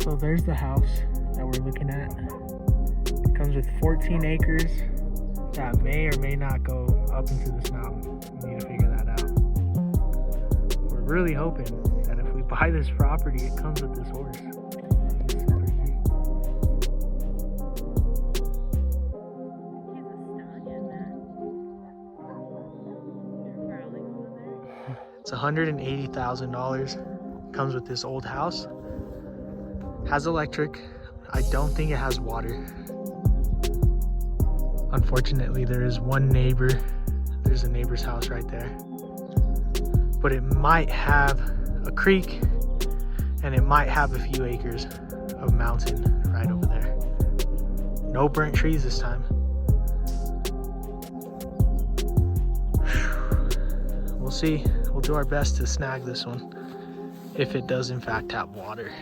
So there's the house that we're looking at. It comes with 14 acres that may or may not go up into this mountain. We need to figure that out. We're really hoping that if we buy this property, it comes with this horse. It's $180,000. Comes with this old house. Has electric. I don't think it has water. Unfortunately, there is one neighbor. There's a neighbor's house right there. But it might have a creek and it might have a few acres of mountain right over there. No burnt trees this time. We'll see. We'll do our best to snag this one if it does in fact have water.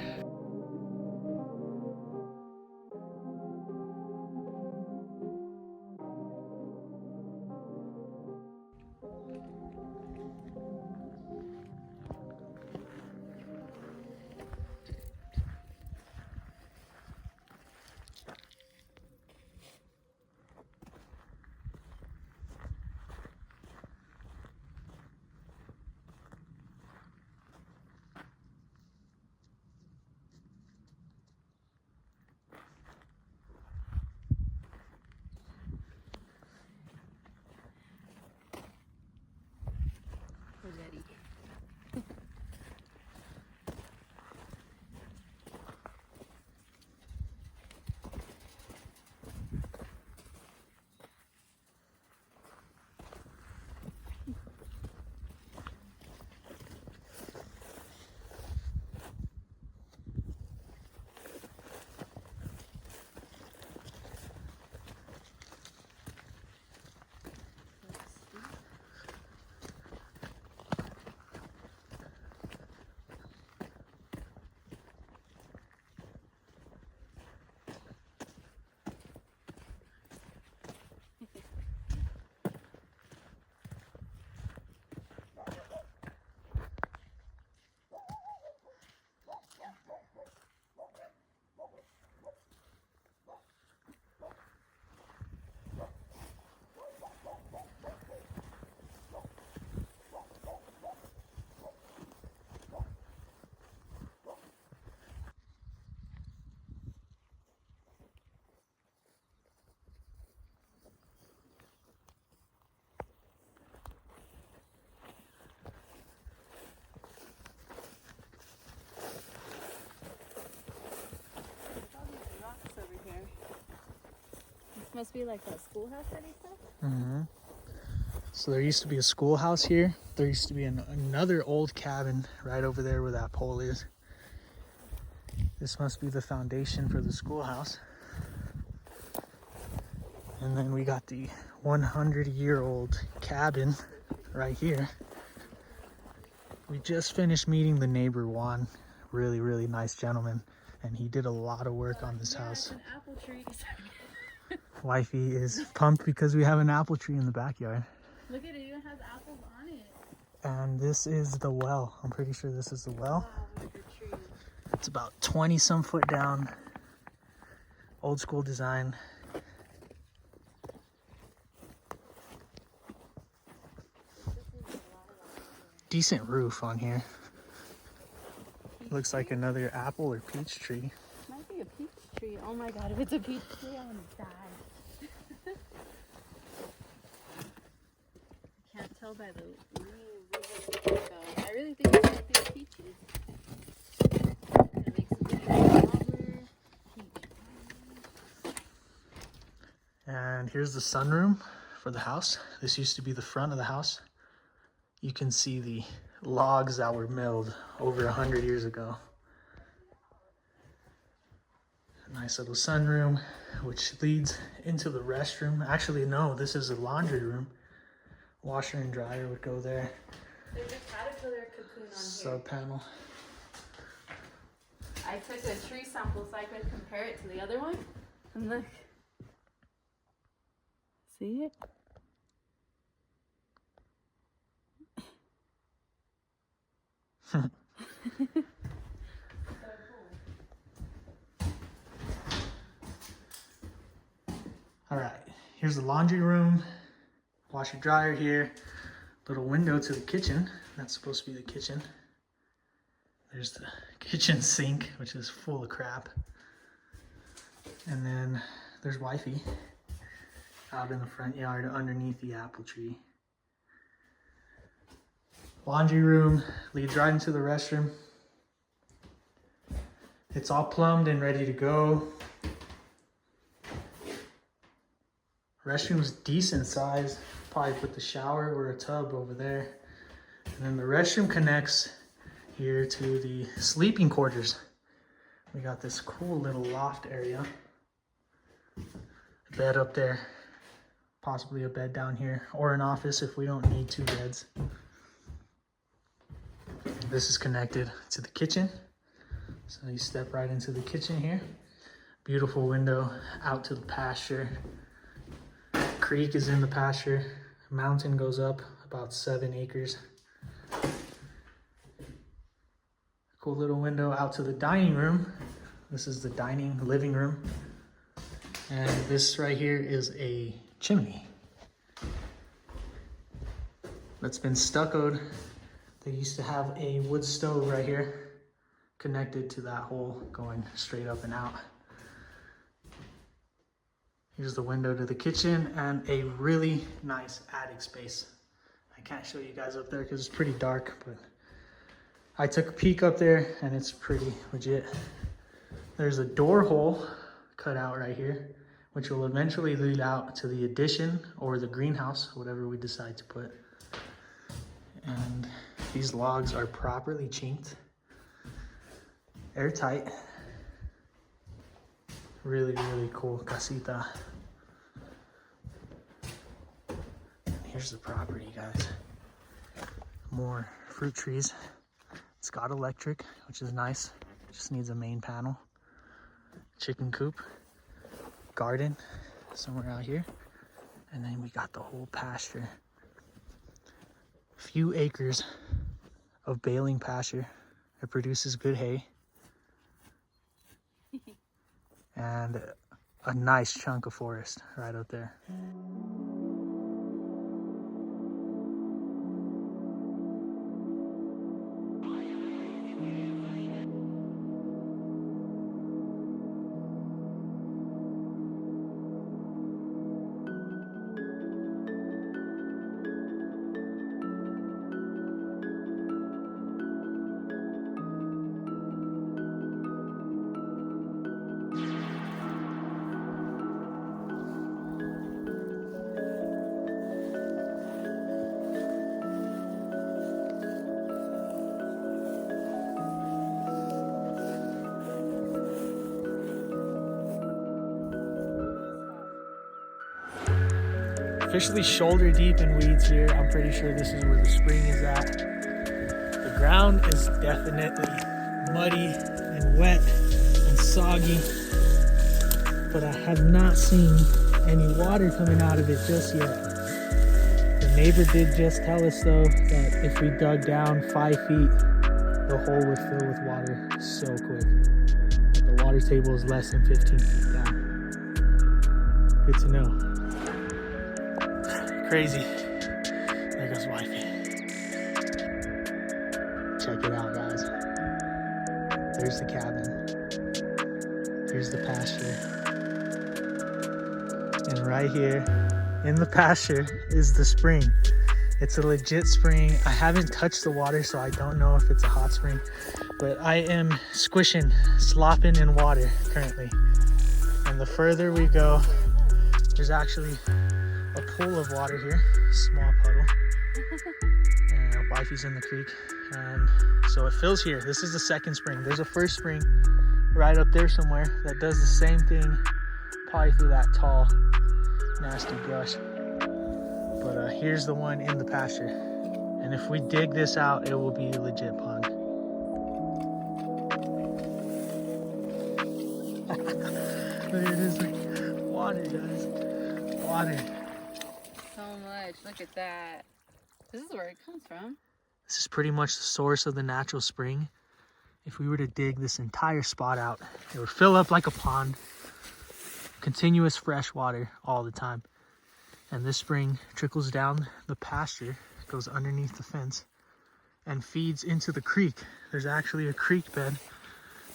Must be like that schoolhouse that he said? Mm-hmm. So there used to be a schoolhouse here. There used to be another old cabin right over there where that pole is. This must be the foundation for the schoolhouse. And then we got the 100-year-old cabin right here. We just finished meeting the neighbor, Juan. Really, really nice gentleman. And he did a lot of work on this house. It's an apple tree. Wifey is pumped because we have an apple tree in the backyard. Look at it, it even has apples on it. And this is the well. I'm pretty sure this is the well. Wow, what a good tree. It's about 20 some foot down. Old school design. Decent roof on here. Looks like another apple or peach tree. Might be a peach tree. Oh my god, if it's a peach tree, I'm gonna die. I can't tell by the leaves, though. I really think it's might be peaches. It makes a big peach. And here's the sunroom for the house. This used to be the front of the house. You can see the logs that were milled over 100 years ago. Nice little sunroom, which leads into the restroom. Actually, no, this is a laundry room. Washer and dryer would go there. There's a caterpillar cocoon on Sub panel. here. I took a tree sample so I could compare it to the other one. And look. See it? So cool. Here's the laundry room, washer dryer here, little window to the kitchen. That's supposed to be the kitchen. There's the kitchen sink, which is full of crap. And then there's wifey out in the front yard underneath the apple tree. Laundry room leads right into the restroom. It's all plumbed and ready to go. Restroom's decent size. Probably put the shower or a tub over there. And then the restroom connects here to the sleeping quarters. We got this cool little loft area. A bed up there. Possibly a bed down here. Or an office if we don't need 2 beds. This is connected to the kitchen. So you step right into the kitchen here. Beautiful window out to the pasture. Creek is in the pasture. Mountain goes up about 7 acres. Cool little window out to the dining room. This is the living room. And this right here is a chimney that's been stuccoed. They used to have a wood stove right here connected to that hole going straight up and out. Here's the window to the kitchen and a really nice attic space. I can't show you guys up there because it's pretty dark, but I took a peek up there and it's pretty legit. There's a door hole cut out right here, which will eventually lead out to the addition or the greenhouse, whatever we decide to put. And these logs are properly chinked, airtight. Really, really cool casita. Here's the property, guys. More fruit trees. It's got electric, which is nice. Just needs a main panel. Chicken coop. Garden somewhere out here. And then we got the whole pasture. Few acres of baling pasture. It produces good hay. And a nice chunk of forest right up there. Officially shoulder deep in weeds here. I'm pretty sure this is where the spring is at. The ground is definitely muddy and wet and soggy, but I have not seen any water coming out of it just yet. The neighbor did just tell us though that if we dug down 5 feet, the hole would fill with water so quick. The water table is less than 15 feet down. Good to know. Crazy. There goes wifey. Check it out, guys. There's the cabin. Here's the pasture. And right here in the pasture is the spring. It's a legit spring. I haven't touched the water, so I don't know if it's a hot spring, but I am slopping in water currently. And the further we go, there's actually a pool of water here, small puddle. And wifey's in the creek, and so it fills here. This is the second spring. There's a first spring right up there somewhere that does the same thing, probably through that tall, nasty brush. But here's the one in the pasture, and if we dig this out, it will be a legit pond. There it is, like water, guys. Water. So much. Look at that. This is where it comes from. This is pretty much the source of the natural spring. If we were to dig this entire spot out, it would fill up like a pond. Continuous fresh water all the time. And this spring trickles down the pasture, goes underneath the fence, and feeds into the creek. There's actually a creek bed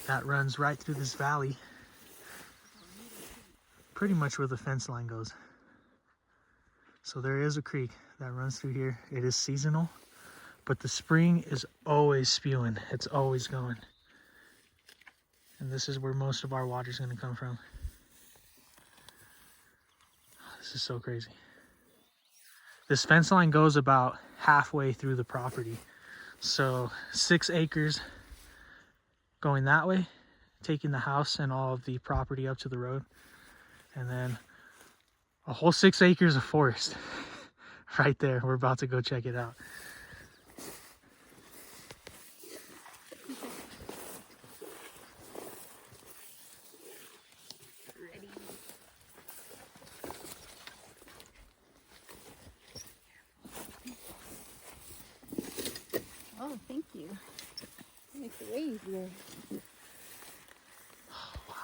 that runs right through this valley, pretty much where the fence line goes. So there is a creek that runs through here. It is seasonal, but the spring is always spewing. It's always going. And this is where most of our water is going to come from. This is so crazy. This fence line goes about halfway through the property. So 6 acres going that way, taking the house and all of the property up to the road. And then a whole 6 acres of forest right there. We're about to go check it out. Ready. Oh, thank you. That makes it way easier. Oh, wow.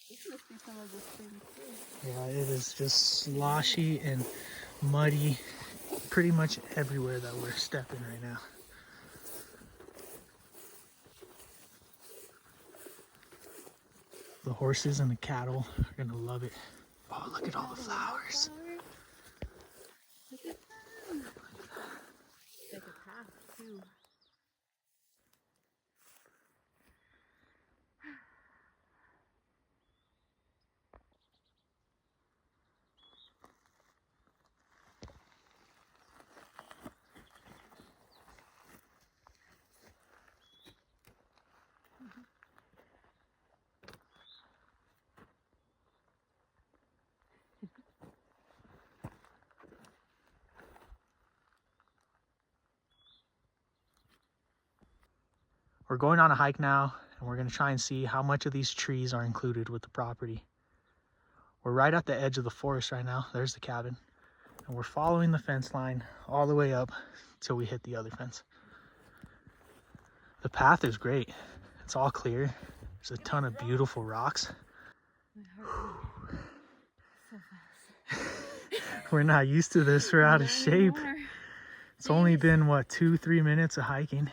This must be some of the spring too. Yeah, it is just sloshy and muddy pretty much everywhere that we're stepping right now. The horses and the cattle are gonna love it. Oh, look at all the flowers. Look at them. It's like a path too. We're going on a hike now, and we're gonna try and see how much of these trees are included with the property. We're right at the edge of the forest right now. There's the cabin. And we're following the fence line all the way up till we hit the other fence. The path is great. It's all clear. There's a ton of beautiful rocks. My heart beat so fast. We're not used to this. We're out of Not shape. anymore. It's only been, what, 2-3 minutes of hiking.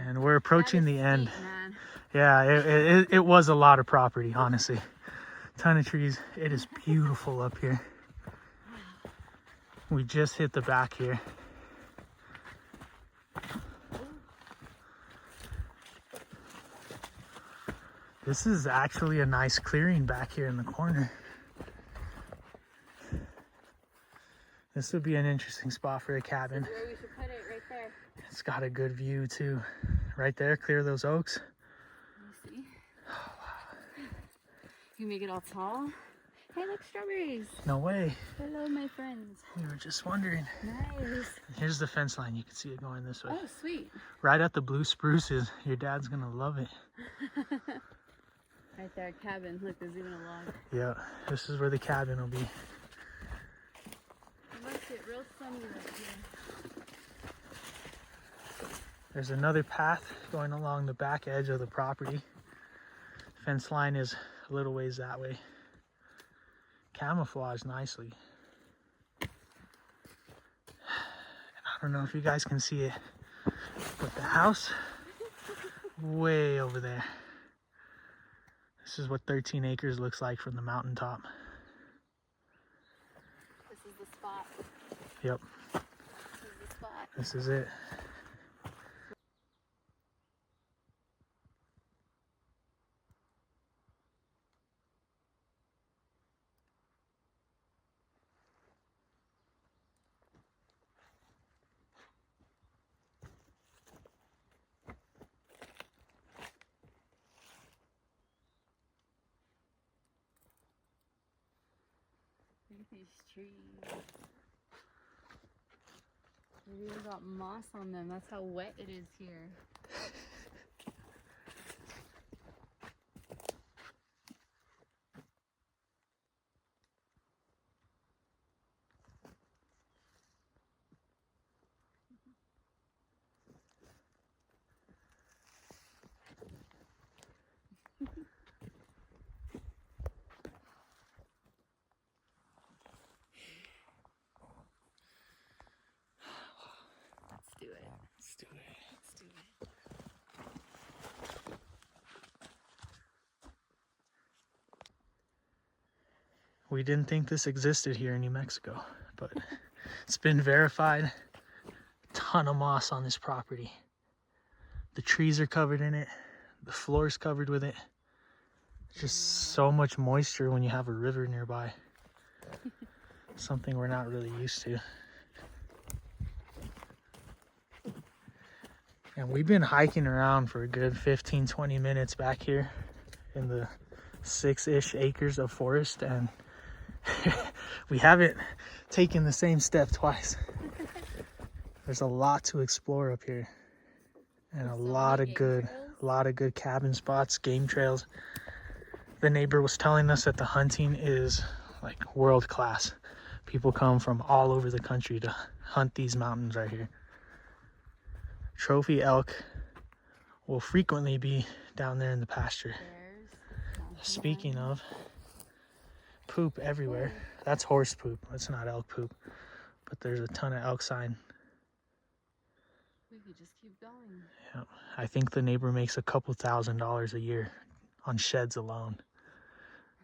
And we're approaching the end. Man. Yeah, it was a lot of property, honestly. Ton of trees. It is beautiful up here. We just hit the back here. This is actually a nice clearing back here in the corner. This would be an interesting spot for a cabin. This is where we should put it, right there. It's got a good view too. Right there, clear those oaks. Let me see. Oh, wow. You make it all tall. Hey, look, strawberries. No way. Hello, my friends. We were just wondering. Nice. Here's the fence line. You can see it going this way. Oh, sweet. Right at the blue spruces. Your dad's gonna love it. Right there, cabin. Look, there's even a log. Yeah, this is where the cabin will be. It must get real sunny right here. There's another path going along the back edge of the property. Fence line is a little ways that way. Camouflaged nicely. And I don't know if you guys can see it, but the house way over there. This is what 13 acres looks like from the mountaintop. This is the spot. Yep. This is the spot. This is it. Look at these trees. They even got moss on them. That's how wet it is here. We didn't think this existed here in New Mexico, but it's been verified. Ton of moss on this property. The trees are covered in it. The floor is covered with it. Just so much moisture when you have a river nearby. Something we're not really used to. And we've been hiking around for a good 15-20 minutes back here in the 6-ish acres of forest, and we haven't taken the same step twice. There's a lot to explore up here, and a lot of good cabin spots, game trails. The neighbor was telling us that the hunting is like world class. People come from all over the country to hunt these mountains right here. Trophy elk will frequently be down there in the pasture. Speaking of, poop everywhere. That's horse poop. That's not elk poop. But there's a ton of elk sign. We could just keep going. Yeah, I think the neighbor makes a couple $1,000s a year on sheds alone,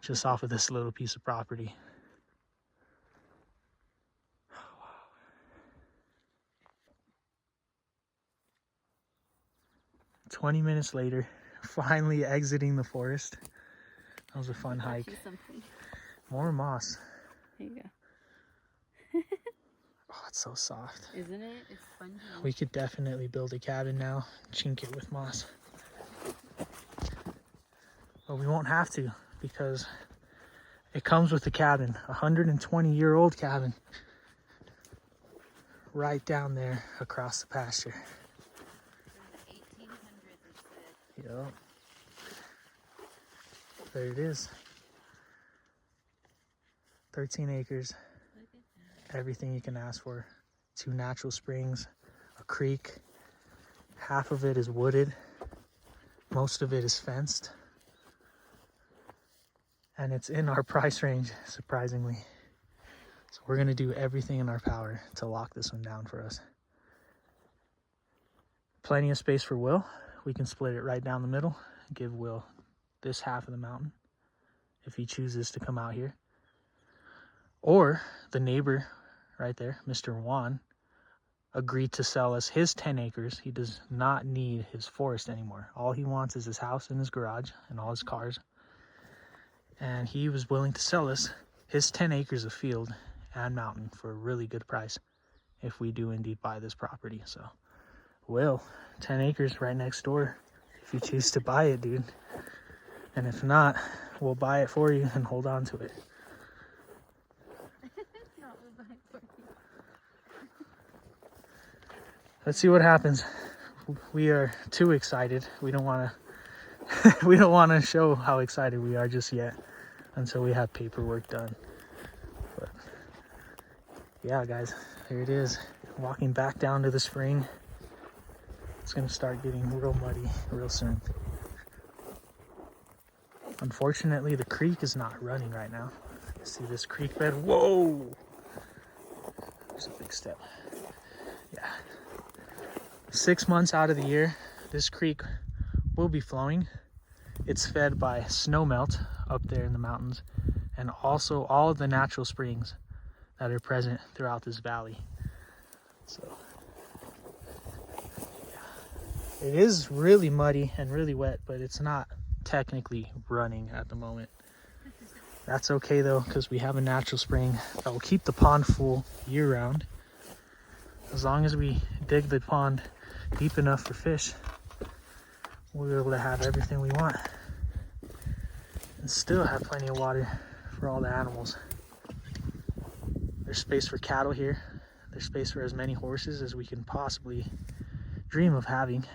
just off of this little piece of property. 20 minutes later, finally exiting the forest. That was a fun hike. More moss. There you go. Oh, it's so soft. Isn't it? It's spongy. We could definitely build a cabin now, chink it with moss. But we won't have to, because it comes with the cabin. 120-year-old cabin. Right down there across the pasture. Yep. There it is. 13 acres. Everything you can ask for. 2 natural springs, a creek. Half of it is wooded. Most of it is fenced. And it's in our price range, surprisingly. So we're gonna do everything in our power to lock this one down for us. Plenty of space for Will. We can split it right down the middle, give Will this half of the mountain if he chooses to come out here. Or the neighbor right there, Mr. Juan, agreed to sell us his 10 acres. He does not need his forest anymore. All he wants is his house and his garage and all his cars. And he was willing to sell us his 10 acres of field and mountain for a really good price if we do indeed buy this property. So, Will, 10 acres right next door if you choose to buy it, dude. And if not, we'll buy it for you and hold on to it. Let's see what happens. We are too excited. We don't want to show how excited we are just yet until we have paperwork done. But yeah, guys, here it is. Walking back down to the spring. It's gonna start getting real muddy real soon. Unfortunately, the creek is not running right now. See this creek bed? Whoa! There's a big step. Yeah. 6 months out of the year, this creek will be flowing. It's fed by snow melt up there in the mountains, and also all of the natural springs that are present throughout this valley. So yeah. It is really muddy and really wet, but it's not technically running at the moment. That's okay though, because we have a natural spring that will keep the pond full year round. As long as we dig the pond deep enough for fish, we'll be able to have everything we want and still have plenty of water for all the animals. There's space for cattle here. There's space for as many horses as we can possibly dream of having.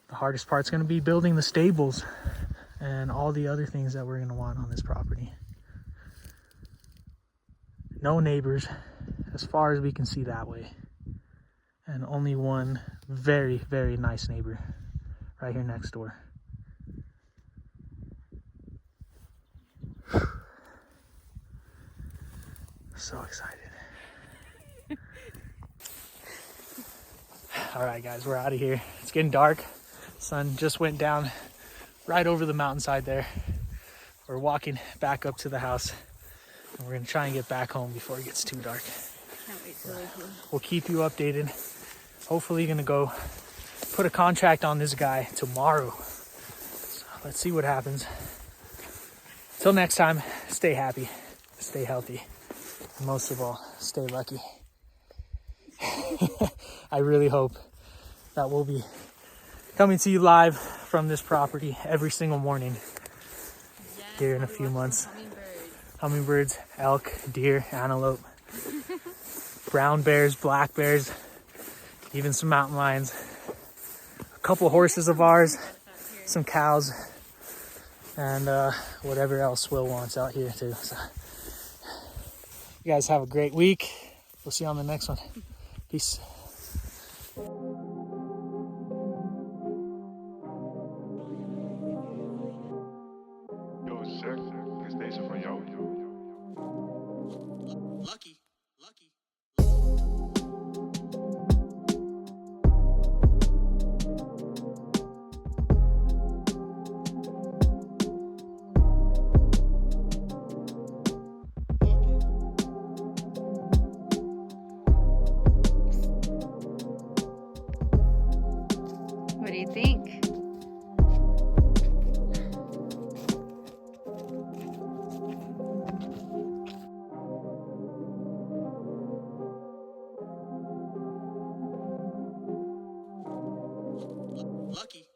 The hardest part's going to be building the stables and all the other things that we're going to want on this property. No neighbors as far as we can see that way. And only one very, very nice neighbor right here next door. So excited. All right, guys, we're out of here. It's getting dark. Sun just went down right over the mountainside there. we're walking back up to the house, and we're gonna try and get back home before it gets too dark. Can't wait till they do. We'll keep you updated. Hopefully gonna go put a contract on this guy tomorrow. So let's see what happens. Till next time, stay happy, stay healthy, and most of all, stay lucky. I really hope that we'll be coming to you live from this property every single morning here in a few months. Hummingbirds, elk, deer, antelope, brown bears, black bears, even some mountain lions, a couple horses of ours, some cows, and whatever else Will wants out here too. So, you guys have a great week. We'll see you on the next one. Peace. Yo, zeg, is deze van jou? Lucky. What do you think? Lucky.